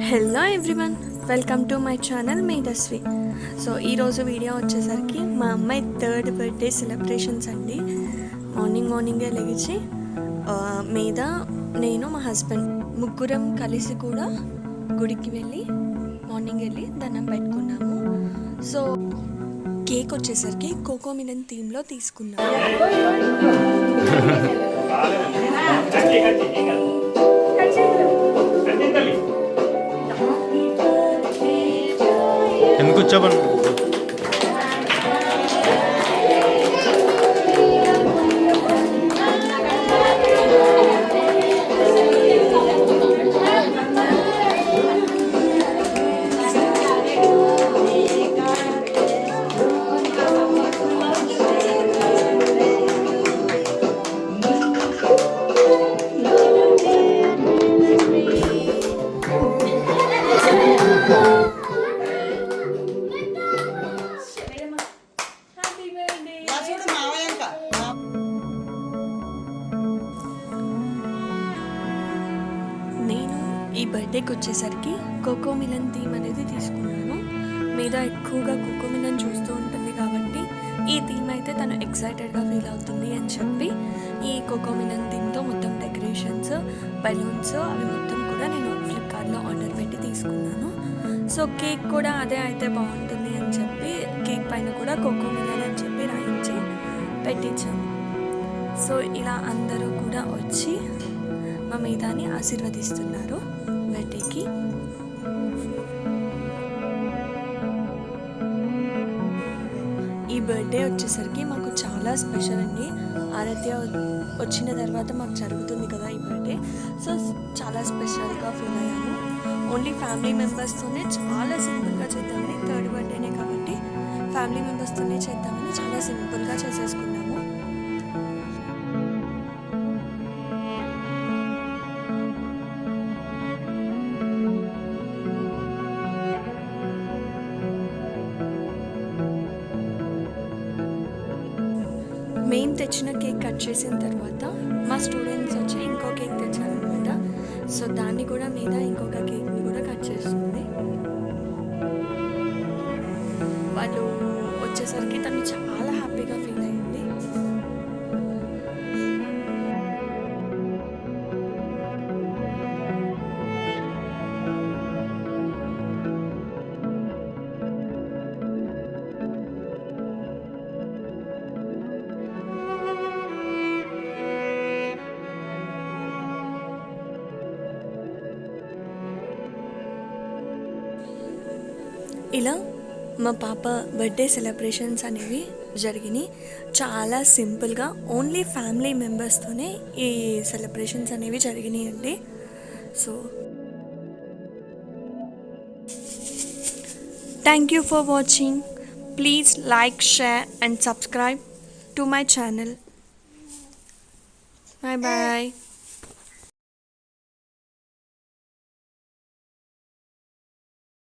Hello everyone, welcome to my channel Medhasvi. So ఈరోజు video వచ్చేసరికి మా అమ్మాయి 3rd బర్త్డే సెలబ్రేషన్స్ అండి. మార్నింగే లేచి మీద నేను మా హస్బెండ్ ముగ్గురం కలిసి కూడా గుడికి మార్నింగ్ వెళ్ళి దండం పెట్టుకున్నాము. సో కేక్ వచ్చేసరికి కోకో మిలన్ థీమ్లో తీసుకున్నాము. ఎందుకు వచ్చావు? ఈ బర్త్డేకి వచ్చేసరికి కోకో మిలన్ థీమ్ అనేది తీసుకున్నాను. మీద ఎక్కువగా కోకో మిలన్ చూస్తూ ఉంటుంది కాబట్టి ఈ థీమ్ అయితే తను ఎక్సైటెడ్గా ఫీల్ అవుతుంది అని చెప్పి ఈ కోకో మిలన్ థీమ్తో మొత్తం డెకరేషన్స్, బెలూన్స్ అవి మొత్తం కూడా నేను ఫ్లిప్కార్ట్లో ఆర్డర్ పెట్టి తీసుకున్నాను. సో కేక్ కూడా అదే అయితే బాగుంటుంది అని చెప్పి కేక్ పైన కూడా కోకో మిలన్ అని చెప్పి రాయించి పెట్టించాను. సో ఇలా అందరూ కూడా వచ్చి మా మీదాని ఆశీర్వదిస్తున్నారు బర్త్డేకి. ఈ బర్త్డే వచ్చేసరికి మాకు చాలా స్పెషల్ అండి. ఆరాధ్య వచ్చిన తర్వాత మాకు జరుగుతుంది కదా ఈ బర్త్డే. సో చాలా స్పెషల్గా ఫీల్ అయ్యాను. ఓన్లీ ఫ్యామిలీ మెంబర్స్తోనే చాలా సింపుల్గా చేద్దామని, 3rd బర్త్డేనే కాబట్టి ఫ్యామిలీ మెంబర్స్తోనే చేద్దామని చాలా సింపుల్గా చేసేసుకున్నాము. మెయిన్ తెచ్చిన కేక్ కట్ చేసిన తర్వాత మా స్టూడెంట్స్ వచ్చి ఇంకో కేక్ తెచ్చారనమాట. సో దాన్ని కూడా మీద ఇంకొక కేక్ని కూడా కట్ చేస్తుంది. వాళ్ళు వచ్చేసరికి తను చాలా హ్యాపీగా ఫీల్ అయింది. ఇలా మా పాప బర్త్డే సెలబ్రేషన్స్ అనేవి జరిగినాయి. చాలా సింపుల్గా ఓన్లీ ఫ్యామిలీ మెంబర్స్తోనే ఈ సెలబ్రేషన్స్ అనేవి జరిగినాయండి. So thank you for watching. Please like, share and subscribe to my channel. Bye bye.